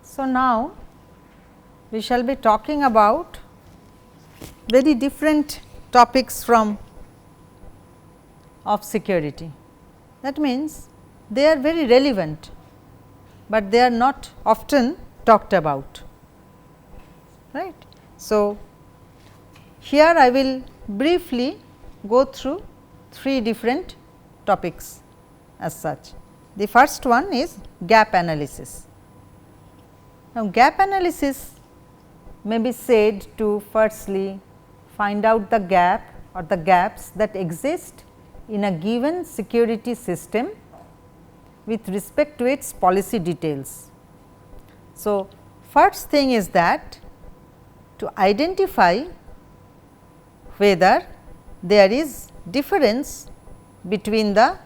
So, now we shall be talking about very different topics from of security. That means, they are very relevant, but they are not often talked about, right. So, here I will briefly go through 3 different topics as such. The first one is gap analysis. Now, gap analysis may be said to firstly find out the gap or the gaps that exist in a given security system with respect to its policy details. So, first thing is that to identify whether there is difference between the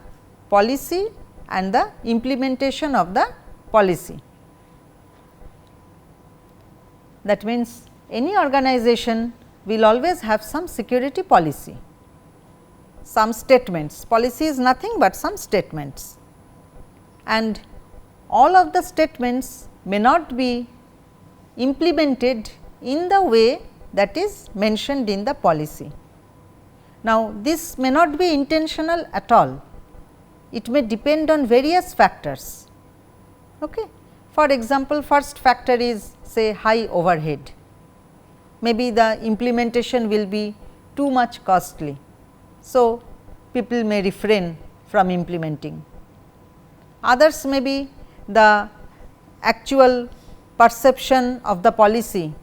policy and the implementation of the policy. That means, any organization will always have some security policy, some statements. Policy is nothing but some statements, and all of the statements may not be implemented in the way that is mentioned in the policy. Now, this may not be intentional at all, it may depend on various factors. Okay. For example, first factor is say high overhead, maybe the implementation will be too much costly. So, people may refrain from implementing. Others may be the actual perception of the policy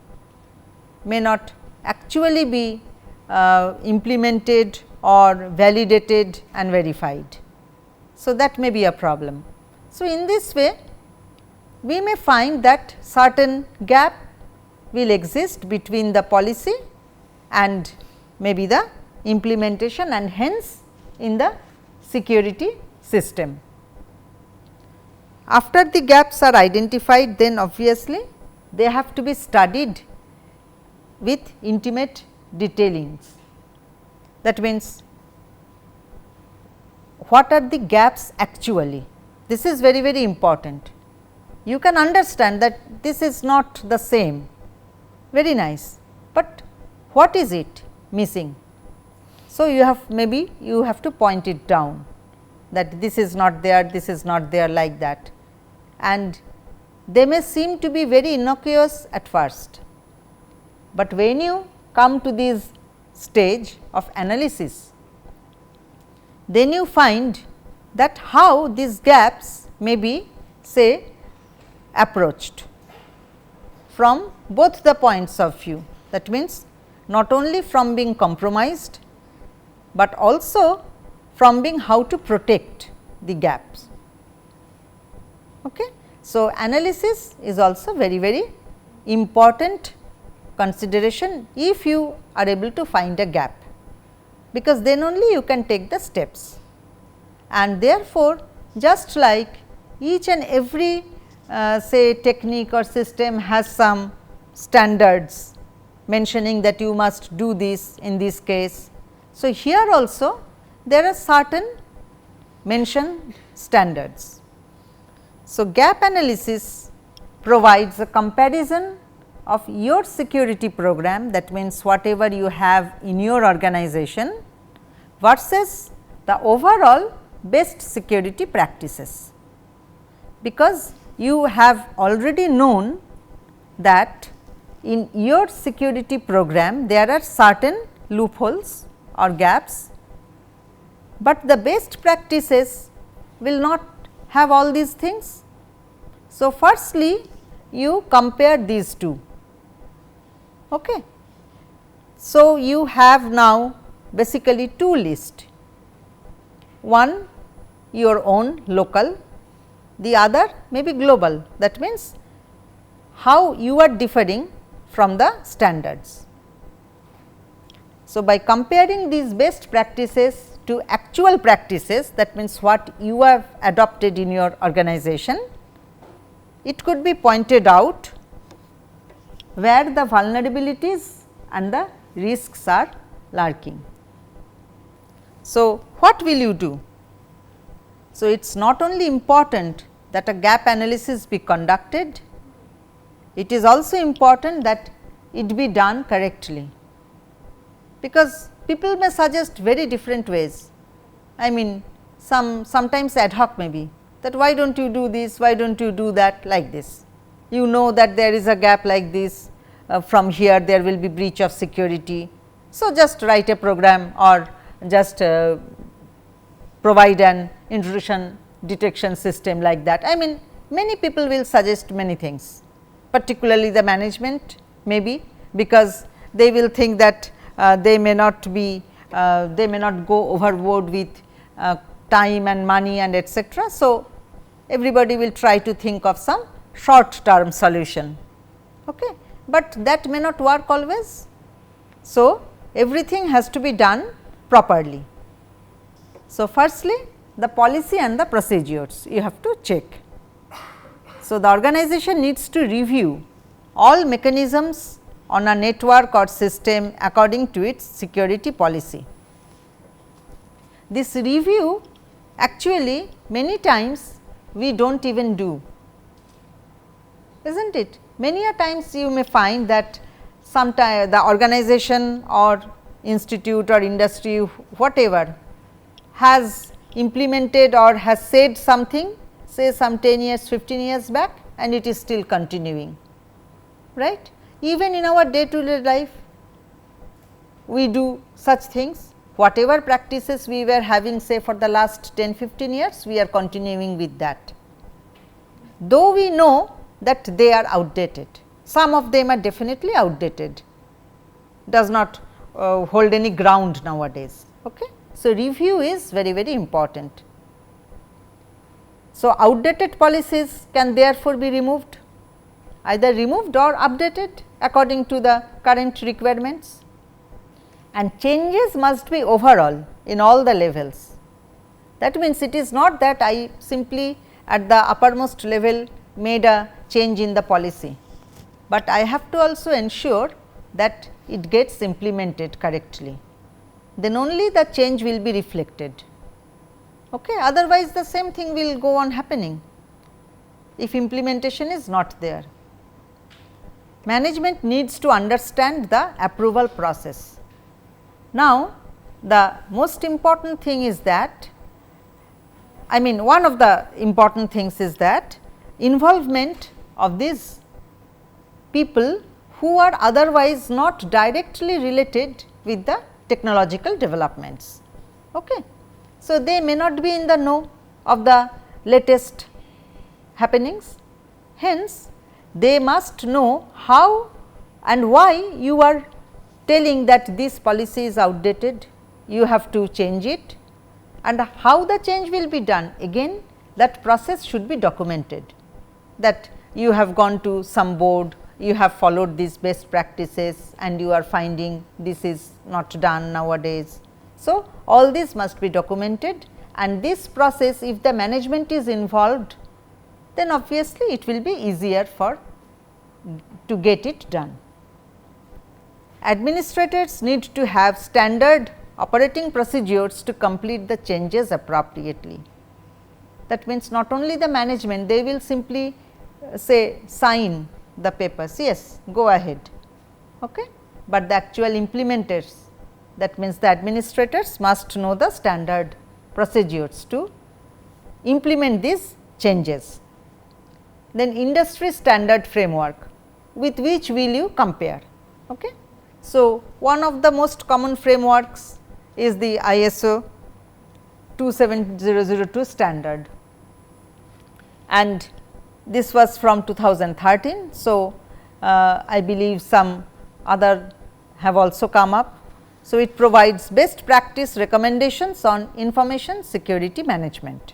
may not actually be implemented or validated and verified. So, that may be a problem. So, in this way we may find that certain gap will exist between the policy and maybe the implementation, and hence in the security system. After the gaps are identified, then obviously they have to be studied with intimate detailings. That means, what are the gaps actually? This is very, very important. You can understand that this is not the same, very nice, but what is it missing? So, you have maybe you have to point it down that this is not there, this is not there, like that, and they may seem to be very innocuous at first, but when you come to this stage of analysis, then you find that how these gaps may be say approached from both the points of view. That means, not only from being compromised, but also from being how to protect the gaps. Okay. So, analysis is also very, very important consideration if you are able to find a gap, because then only you can take the steps. And therefore, just like each and every say technique or system has some standards mentioning that you must do this in this case. So, here also there are certain mentioned standards. So, gap analysis provides a comparison of your security program, that means whatever you have in your organization versus the overall best security practices, because you have already known that in your security program there are certain loopholes or gaps, but the best practices will not have all these things. So, firstly you compare these two. Okay. So, you have now basically two lists, one your own local, the other may be global. That means, how you are differing from the standards. So, by comparing these best practices to actual practices, that means what you have adopted in your organization, it could be pointed out where the vulnerabilities and the risks are lurking. So, what will you do? So, it is not only important that a gap analysis be conducted, it is also important that it be done correctly, because people may suggest very different ways. I mean, sometimes ad hoc maybe, that why do not you do this, why do not you do that, like this. You know that there is a gap like this, from here there will be breach of security. So, just write a program or just provide an intrusion detection system like that. I mean, many people will suggest many things, particularly the management maybe, because they will think that they may not go overboard with time and money and etcetera. So, everybody will try to think of some short term solution, okay. But that may not work always. So, everything has to be done properly. So, firstly the policy and the procedures you have to check. So, the organization needs to review all mechanisms on a network or system according to its security policy. This review actually many times we do not even do, is not it? Many a times you may find that sometime the organization or institute or industry whatever has implemented or has said something, say some 10 years 15 years back, and it is still continuing, right. Even in our day to day life we do such things, whatever practices we were having say for the last 10-15 years, we are continuing with that, though we know that they are outdated. Some of them are definitely outdated, does not hold any ground nowadays. Okay. So, review is very important. So, outdated policies can therefore be removed, either removed or updated according to the current requirements, and changes must be overall in all the levels. That means, it is not that I simply at the uppermost level made a change in the policy, but I have to also ensure that it gets implemented correctly, then only the change will be reflected. Okay. Otherwise, the same thing will go on happening if implementation is not there. Management needs to understand the approval process. Now, the most important thing is that, I mean, one of the important things is that involvement of these people who are otherwise not directly related with the technological developments. Okay. So, they may not be in the know of the latest happenings, hence they must know how and why you are telling that this policy is outdated, you have to change it, and how the change will be done. Again, that process should be documented, that you have gone to some board, you have followed these best practices and you are finding this is not done nowadays. So, all this must be documented, and this process, if the management is involved, then obviously it will be easier to get it done. Administrators need to have standard operating procedures to complete the changes appropriately. That means, not only the management, they will simply say sign the papers, yes, go ahead, okay. But the actual implementers, that means the administrators must know the standard procedures to implement these changes. Then industry standard framework, with which will you compare. Okay. So, one of the most common frameworks is the ISO 27002 standard, and this was from 2013. So, I believe some other have also come up. So, it provides best practice recommendations on information security management.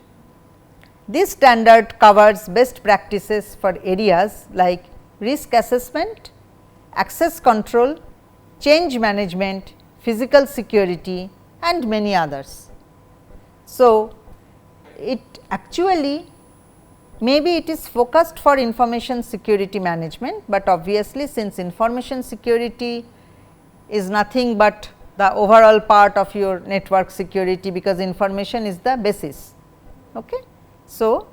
This standard covers best practices for areas like risk assessment, access control, change management, physical security and many others. So, it actually maybe it is focused for information security management, but obviously since information security is nothing but the overall part of your network security, because information is the basis. Okay. So,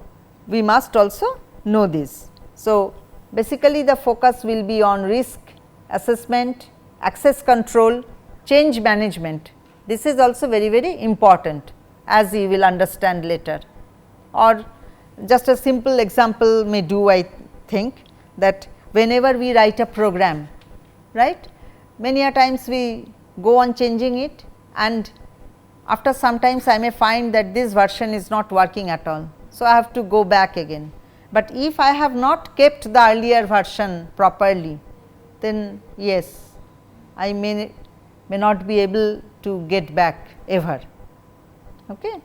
we must also know this. So, basically the focus will be on risk assessment, access control, change management. This is also very, very important, as you will understand later. Or just a simple example may do, I think, that whenever we write a program, right, many a times we go on changing it, and after some times I may find that this version is not working at all. So, I have to go back again, but if I have not kept the earlier version properly, then yes, I may not be able to get back ever. Okay.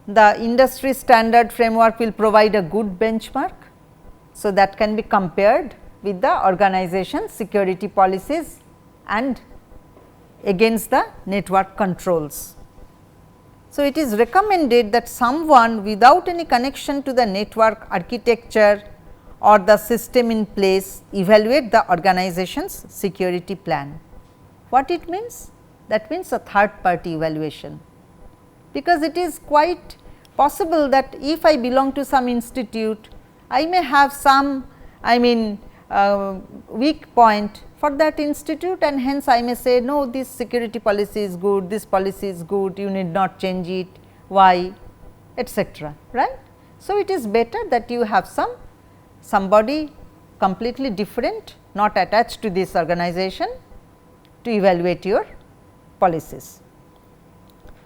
The industry standard framework will provide a good benchmark. So, that can be compared with the organization security policies and against the network controls. So, it is recommended that someone without any connection to the network architecture or the system in place evaluate the organization's security plan. What it means? That means a third party evaluation, because it is quite possible that if I belong to some institute, I may have some weak point for that institute, and hence I may say no, this security policy is good, this policy is good, you need not change it, why, etc. right. So, it is better that you have somebody completely different, not attached to this organization, to evaluate your policies.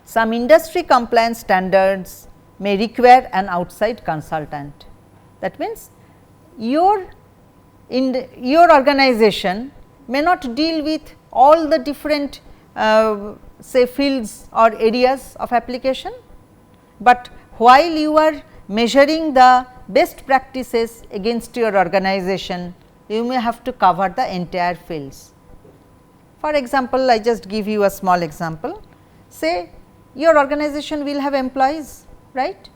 Some industry compliance standards may require an outside consultant. That means, your organization may not deal with all the different say fields or areas of application, but while you are measuring the best practices against your organization, you may have to cover the entire fields. For example, I just give you a small example. Say your organization will have employees, right,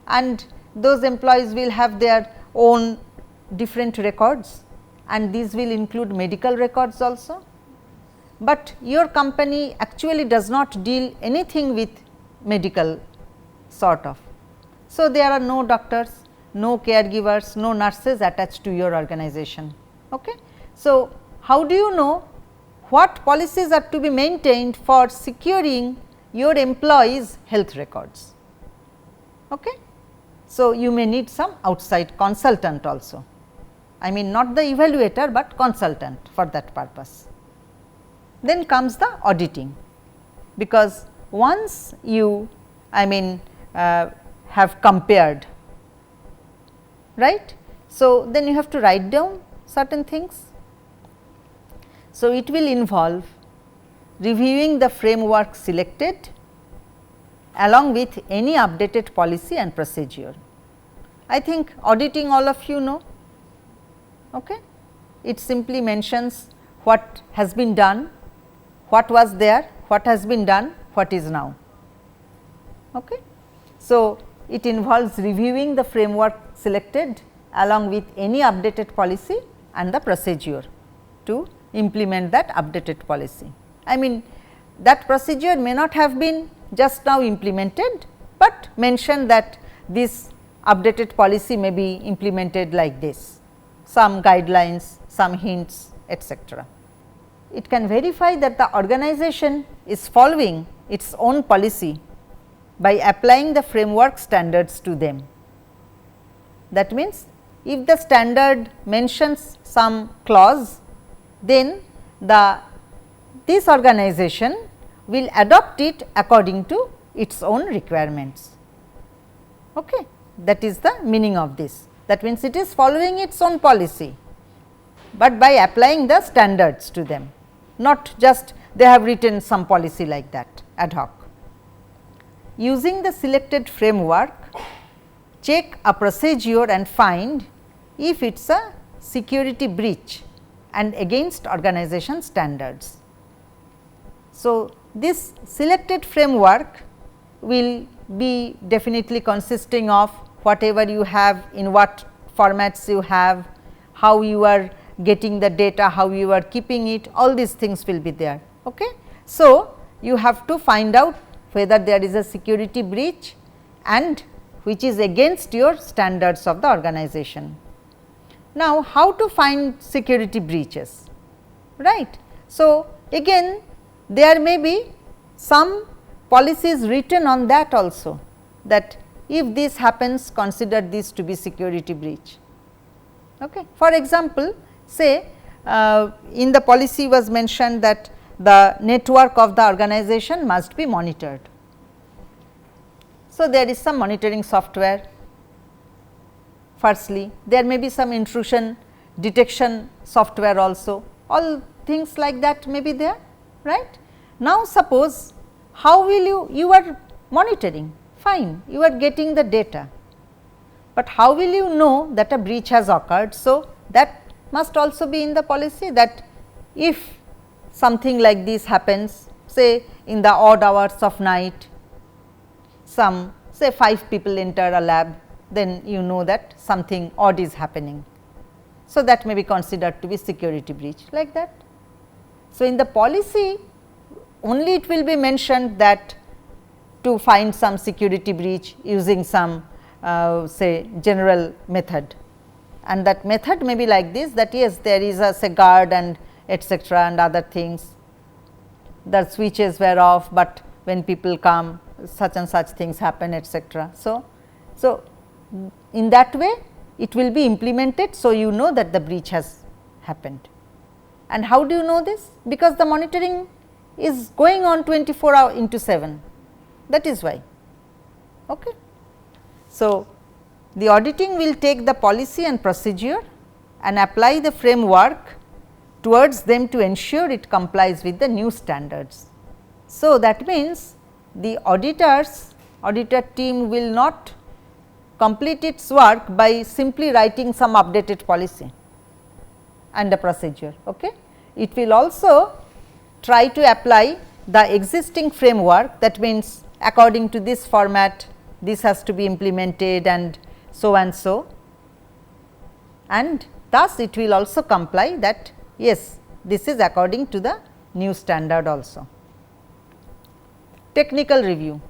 and those employees will have their own different records, and these will include medical records also, but your company actually does not deal anything with medical sort of. So, there are no doctors, no caregivers, no nurses attached to your organization. Okay. So, how do you know what policies are to be maintained for securing your employees' health records? Okay. So, you may need some outside consultant also, I mean not the evaluator, but consultant for that purpose. Then comes the auditing, because once you have compared, right. So, then you have to write down certain things. So, it will involve reviewing the framework selected along with any updated policy and procedure. I think auditing all of you know. Okay. It simply mentions what has been done, what was there, what has been done, what is now. Okay. So, it involves reviewing the framework selected along with any updated policy and the procedure to implement that updated policy. I mean that procedure may not have been just now implemented, but mention that this updated policy may be implemented like this, some guidelines, some hints, etc. It can verify that the organization is following its own policy by applying the framework standards to them. That means, if the standard mentions some clause, then this organization will adopt it according to its own requirements. Okay. That is the meaning of this. That means, it is following its own policy, but by applying the standards to them, not just they have written some policy like that ad hoc. Using the selected framework, check a procedure and find if it is a security breach and against organization standards. So, this selected framework will be definitely consisting of whatever you have, in what formats you have, how you are getting the data, how you are keeping it, all these things will be there. Okay. So, you have to find out whether there is a security breach and which is against your standards of the organization. Now, how to find security breaches, right. So, again there may be some policies written on that also, that if this happens, consider this to be security breach. Okay. For example, say in the policy was mentioned that the network of the organization must be monitored. So, there is some monitoring software. Firstly, there may be some intrusion detection software also, all things like that may be there, right. Now, suppose how will you are monitoring, fine, you are getting the data, but how will you know that a breach has occurred? So, that must also be in the policy, that if something like this happens, say in the odd hours of night, some say 5 people enter a lab, then you know that something odd is happening. So, that may be considered to be security breach, like that. So, in the policy only it will be mentioned that to find some security breach using some say general method, and that method may be like this, that yes, there is a say guard and etcetera and other things, the switches were off, but when people come such and such things happen, etcetera. So, in that way it will be implemented. So, you know that the breach has happened. And how do you know this? Because the monitoring is going on 24 hours into 7, that is why. Okay. So, the auditing will take the policy and procedure and apply the framework towards them to ensure it complies with the new standards. So, that means the auditor team will not complete its work by simply writing some updated policy and a procedure. Okay. It will also try to apply the existing framework, that means according to this format this has to be implemented and so, and thus it will also comply that yes, this is according to the new standard also. Technical review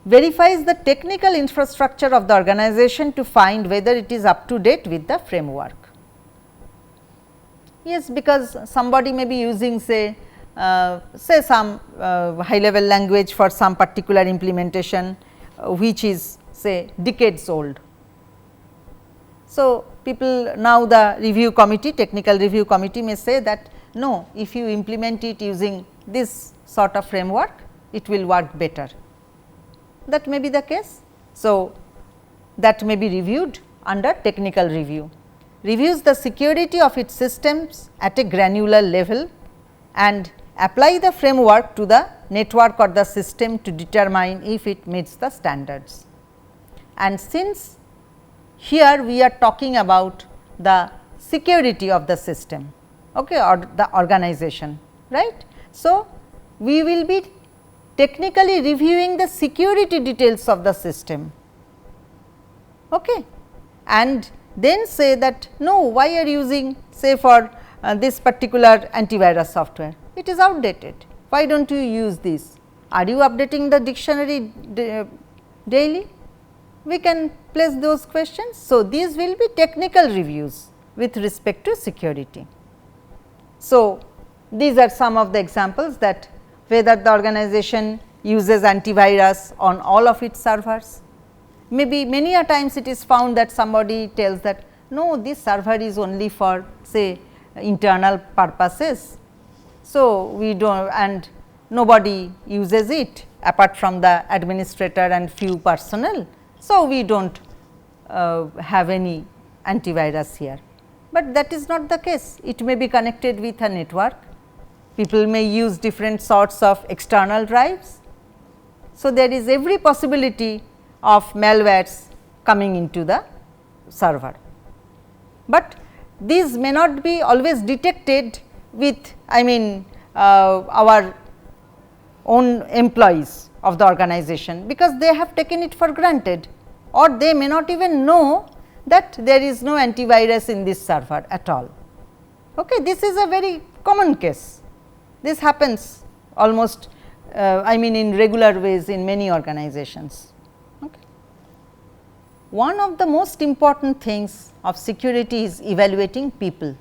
verifies the technical infrastructure of the organization to find whether it is up to date with the framework. Yes, because somebody may be using say some high level language for some particular implementation which is say decades old. So, people now the review committee, technical review committee may say that no, if you implement it using this sort of framework, it will work better. That may be the case. So, that may be reviewed under technical review. Reviews the security of its systems at a granular level and apply the framework to the network or the system to determine if it meets the standards. And since here we are talking about the security of the system, okay, or the organization, right. So, we will be technically reviewing the security details of the system, okay, and then say that no, why are you using say for this particular antivirus software, it is outdated, why do not you use this, are you updating the dictionary daily, we can place those questions. So, these will be technical reviews with respect to security. So, these are some of the examples, that whether the organization uses antivirus on all of its servers. Maybe many a times it is found that somebody tells that no, this server is only for say internal purposes. So, we do not, and nobody uses it apart from the administrator and few personnel. So, we do not have any antivirus here, but that is not the case. It may be connected with a network, people may use different sorts of external drives. So, there is every possibility of malwares coming into the server, but these may not be always detected with our own employees of the organization, because they have taken it for granted, or they may not even know that there is no antivirus in this server at all. Okay. This is a very common case, this happens almost in regular ways in many organizations. Okay. one of the most important things of security is evaluating people,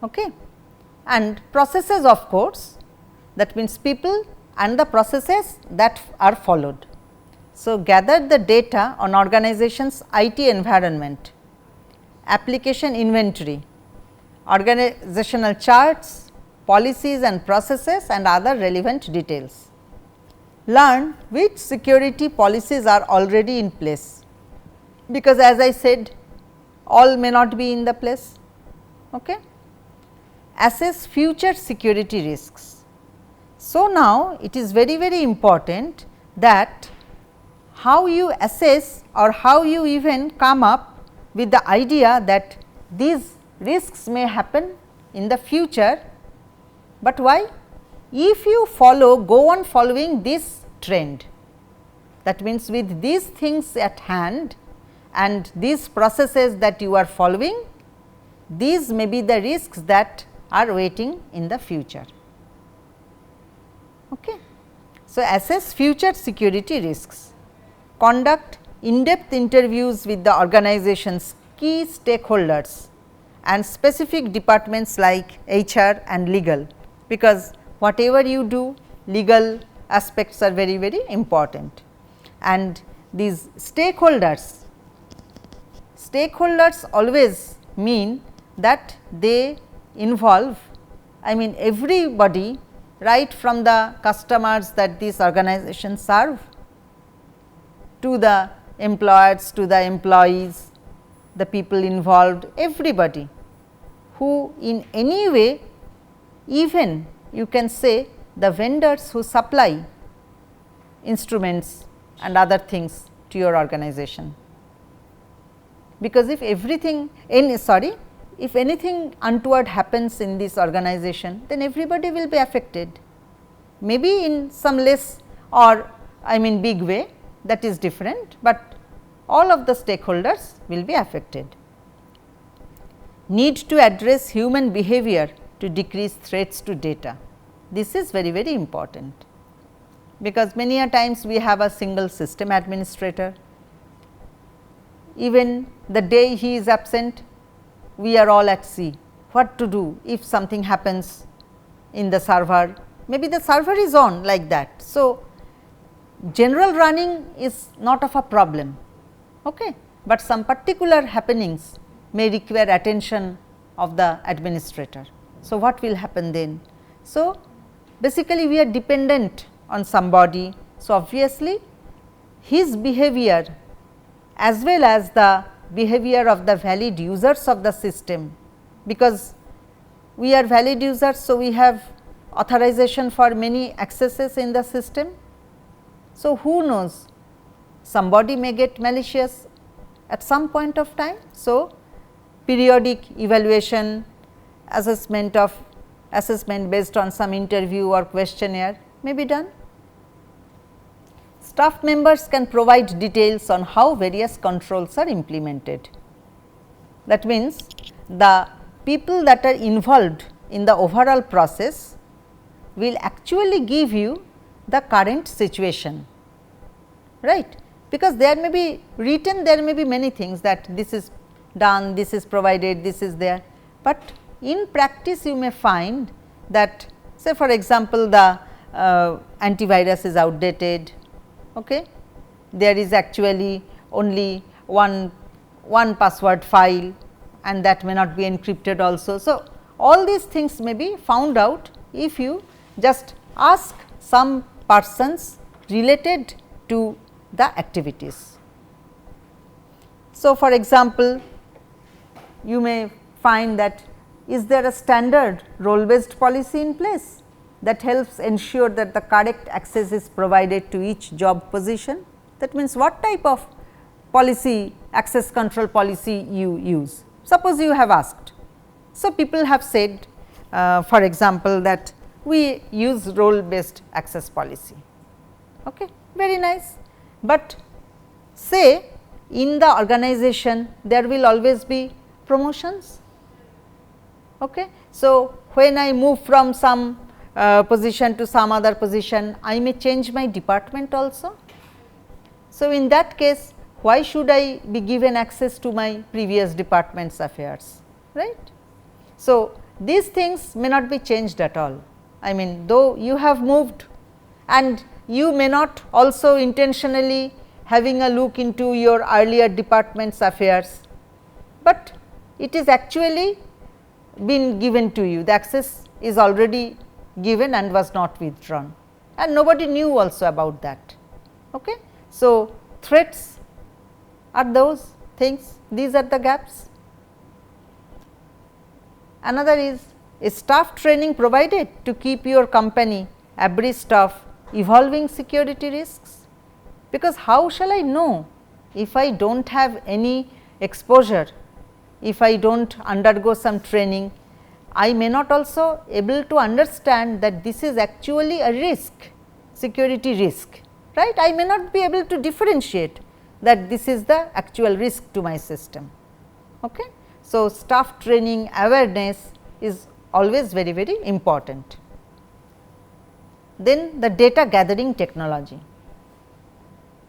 okay, and processes of course, that means people and the processes that are followed. So, gather the data on organization's IT environment, application inventory, organizational charts, policies and processes and other relevant details. Learn which security policies are already in place, because as I said all may not be in the place. Okay. Assess future security risks. So, now it is very very important that how you assess or how you even come up with the idea that these risks may happen in the future, but why? If you go on following this trend, that means with these things at hand and these processes that you are following, these may be the risks that are waiting in the future. Okay. So, assess future security risks, conduct in-depth interviews with the organization's key stakeholders and specific departments like HR and legal, because whatever you do, legal aspects are very very important. And these stakeholders always mean that they involve, I mean everybody, right from the customers that these organizations serve to the employers, to the employees, the people involved, everybody who in any way, even you can say the vendors who supply instruments and other things to your organization. Because if everything if anything untoward happens in this organization, then everybody will be affected, maybe in some less or I mean big way, that is different, but all of the stakeholders will be affected. Need to address human behavior to decrease threats to data. This is very very important, because many a times we have a single system administrator, even the day he is absent we are all at sea, what to do if something happens in the server, maybe the server is on like that. So, general running is not of a problem, okay, but some particular happenings may require attention of the administrator. So, what will happen then? So, basically we are dependent on somebody. So, obviously his behavior as well as the behavior of the valid users of the system, because we are valid users. So, we have authorization for many accesses in the system. So, who knows, somebody may get malicious at some point of time. So, periodic evaluation, assessment based on some interview or questionnaire may be done. Staff members can provide details on how various controls are implemented. That means, the people that are involved in the overall process will actually give you the current situation, right, because there may be written, there may be many things that this is done, this is provided, this is there, but in practice you may find that, say for example, the antivirus is outdated, okay, there is actually only one password file and that may not be encrypted also. So, all these things may be found out if you just ask some persons related to the activities. So, for example, you may find that is there a standard role based policy in place that helps ensure that the correct access is provided to each job position. That means, what type of policy, access control policy you use. Suppose you have asked. So, people have said for example, that we use role based access policy, okay, very nice, but say in the organization there will always be promotions. Okay. So, when I move from some position to some other position, I may change my department also. So, in that case why should I be given access to my previous department's affairs, right. So, these things may not be changed at all. I mean, though you have moved and you may not also intentionally having a look into your earlier department's affairs, but it is actually been given to you, the access is already given and was not withdrawn, and nobody knew also about that. Okay. So, threats are those things, these are the gaps. Another is staff training provided to keep your company abreast of evolving security risks, because how shall I know if I do not have any exposure, if I do not undergo some training, I may not also able to understand that this is actually a risk, security risk, right. I may not be able to differentiate that this is the actual risk to my system. Okay. So, staff training awareness is always very, very important. Then the data gathering technology,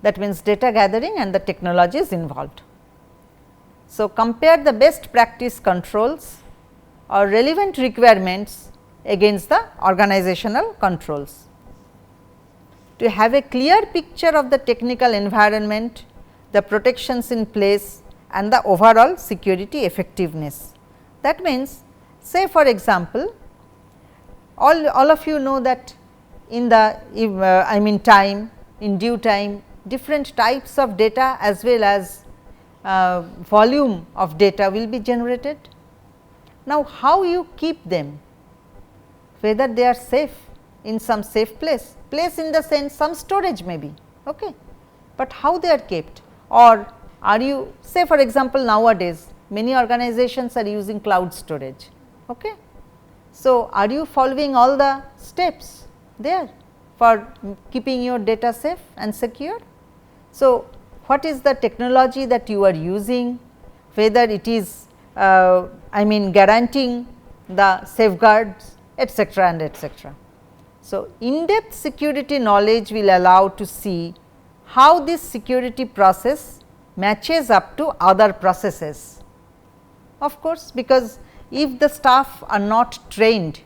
that means data gathering and the technology is involved. So, compare the best practice controls or relevant requirements against the organizational controls. To have a clear picture of the technical environment, the protections in place and the overall security effectiveness. That means, say for example, all of you know that in the I mean time, in due time, different types of data as well as volume of data will be generated. Now, how you keep them, whether they are safe in some safe place in the sense some storage may be, okay. But how they are kept, or are you, say for example, nowadays many organizations are using cloud storage. Okay. So, are you following all the steps there for keeping your data safe and secure? So, what is the technology that you are using, whether it is I mean guaranteeing the safeguards, etcetera and etcetera. So, in-depth security knowledge will allow to see how this security process matches up to other processes. Of course, because if the staff are not trained,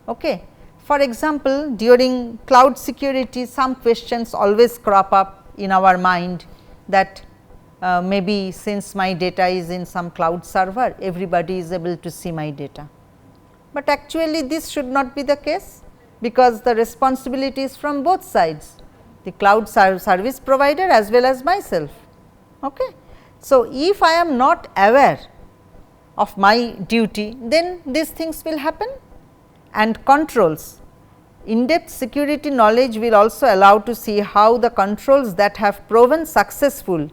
okay. For example, during cloud security some questions always crop up in our mind that maybe since my data is in some cloud server, everybody is able to see my data. But actually this should not be the case, because the responsibility is from both sides, the cloud service provider as well as myself. Okay. So, if I am not aware of my duty, then these things will happen. And controls, in-depth security knowledge will also allow to see how the controls that have proven successful,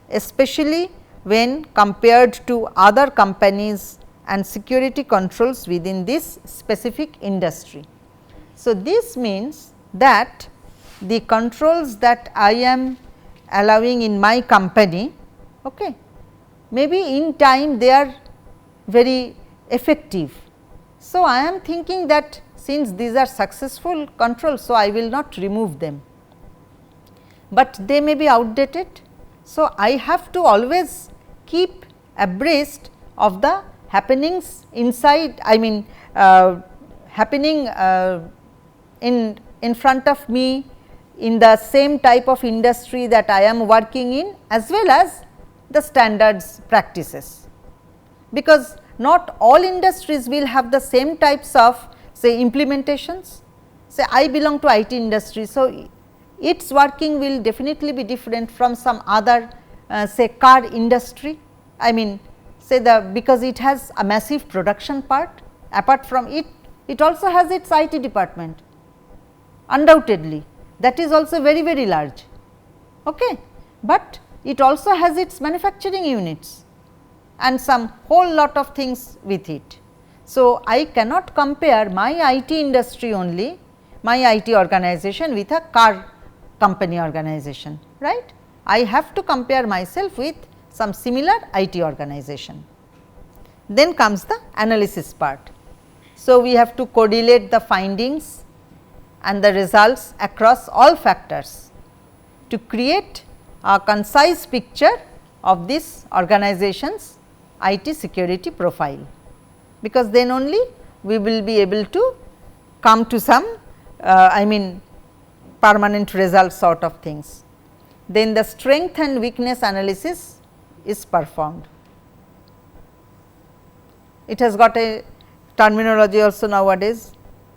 especially when compared to other companies and security controls within this specific industry. So, this means that the controls that I am allowing in my company, okay, maybe in time they are very effective. So, I am thinking that since these are successful controls, so I will not remove them, but they may be outdated. So, I have to always keep abreast of the happenings inside, I mean happening in front of me in the same type of industry that I am working in, as well as the standards practices, because not all industries will have the same types of say implementations. Say I belong to IT industry, so its working will definitely be different from some other say car industry. I mean say because it has a massive production part, apart from it, it also has its IT department undoubtedly, that is also very, very large, okay. But it also has its manufacturing units and some whole lot of things with it. So, I cannot compare my IT industry only, my IT organization with a car company organization, right. I have to compare myself with some similar IT organization. Then comes the analysis part. So, we have to correlate the findings and the results across all factors to create a concise picture of this organization's IT security profile, because then only we will be able to come to some permanent result sort of things. Then the strength and weakness analysis is performed. It has got a terminology also nowadays,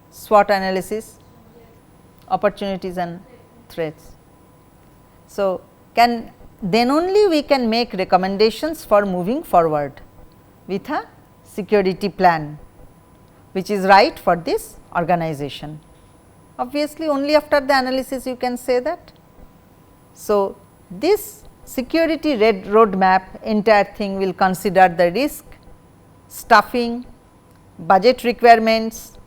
SWOT analysis, opportunities and threats. So, then only we can make recommendations for moving forward with a security plan, which is right for this organization. Obviously, only after the analysis you can say that. So, this security roadmap, entire thing will consider the risk, staffing, budget requirements,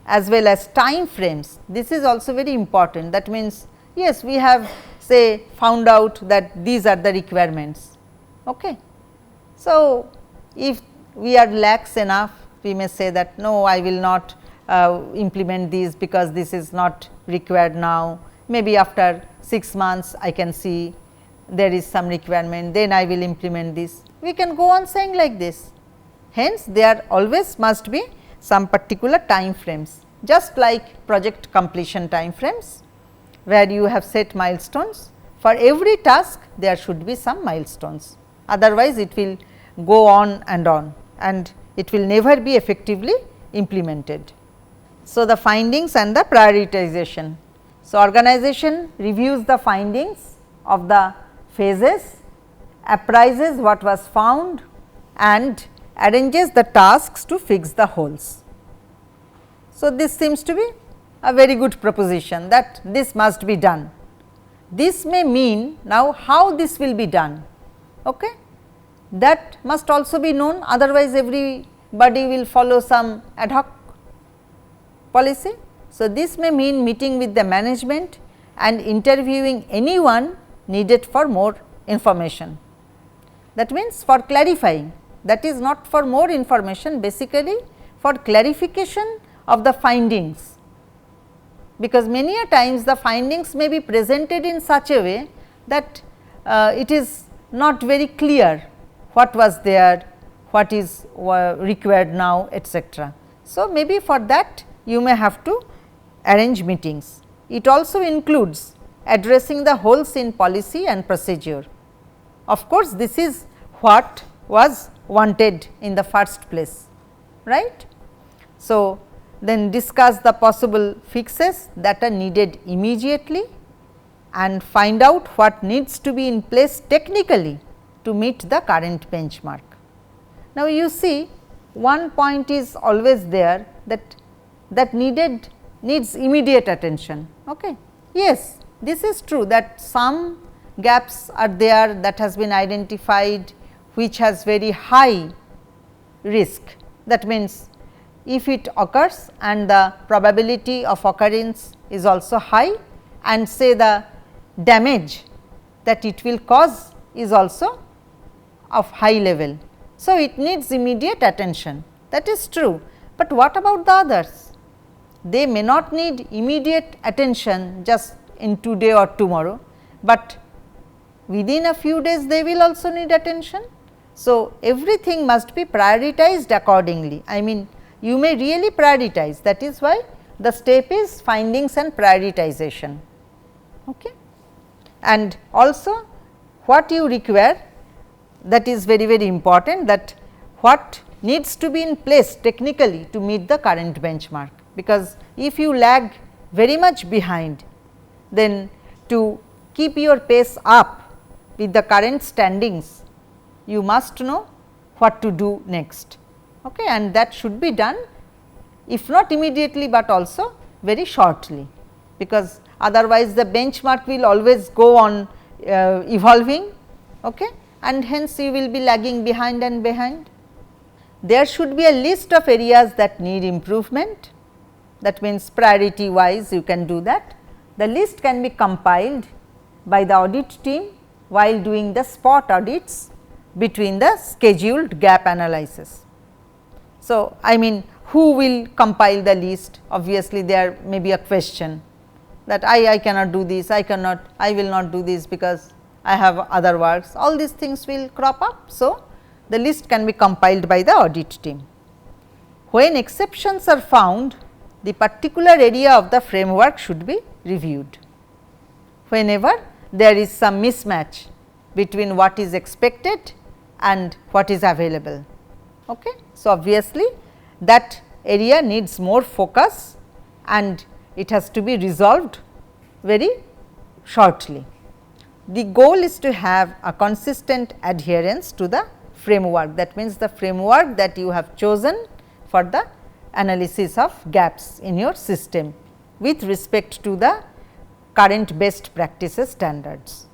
as well as time frames. This is also very important. That means, yes, we have say found out that these are the requirements. Okay. So, if we are lax enough, we may say that no, I will not implement these because this is not required now. Maybe after 6 months I can see there is some requirement, then I will implement this. We can go on saying like this. Hence, there always must be some particular time frames, just like project completion time frames, where you have set milestones. For every task there should be some milestones, otherwise it will go on and it will never be effectively implemented. So, the findings and the prioritization. So, organization reviews the findings of the phases, appraises what was found and arranges the tasks to fix the holes. So, this seems to be a very good proposition that this must be done. This may mean now how this will be done, okay? That must also be known, otherwise everybody will follow some ad hoc policy. So, this may mean meeting with the management and interviewing anyone needed for more information. That means, for clarifying, that is not for more information, basically for clarification of the findings, because many a times the findings may be presented in such a way that it is not very clear what was there, what is required now, etc. So, maybe for that you may have to arrange meetings. It also includes addressing the holes in policy and procedure. Of course, this is what was wanted in the first place, right. So, then discuss the possible fixes that are needed immediately and find out what needs to be in place technically to meet the current benchmark. Now, you see one point is always there, that needs immediate attention. Okay. Yes, this is true that some gaps are there that has been identified, which has very high risk. That means, if it occurs and the probability of occurrence is also high, and say the damage that it will cause is also of high level. So, it needs immediate attention, that is true, but what about the others? They may not need immediate attention just in today or tomorrow, but within a few days they will also need attention. So, everything must be prioritized accordingly. I mean, you may really prioritize, that is why the step is findings and prioritization. Okay. And also what you require, that is very very important, that what needs to be in place technically to meet the current benchmark, because if you lag very much behind, then to keep your pace up with the current standings, you must know what to do next. Okay, and that should be done if not immediately, but also very shortly, because otherwise the benchmark will always go on evolving, okay, and hence you will be lagging behind and behind. There should be a list of areas that need improvement, that means priority wise you can do that. The list can be compiled by the audit team while doing the spot audits between the scheduled gap analysis. So, I mean, who will compile the list? Obviously, there may be a question that I cannot do this, I will not do this because I have other works, all these things will crop up. So, the list can be compiled by the audit team. When exceptions are found, the particular area of the framework should be reviewed. Whenever there is some mismatch between what is expected and what is available. Okay. So, obviously, that area needs more focus and it has to be resolved very shortly. The goal is to have a consistent adherence to the framework, that means the framework that you have chosen for the analysis of gaps in your system with respect to the current best practices standards.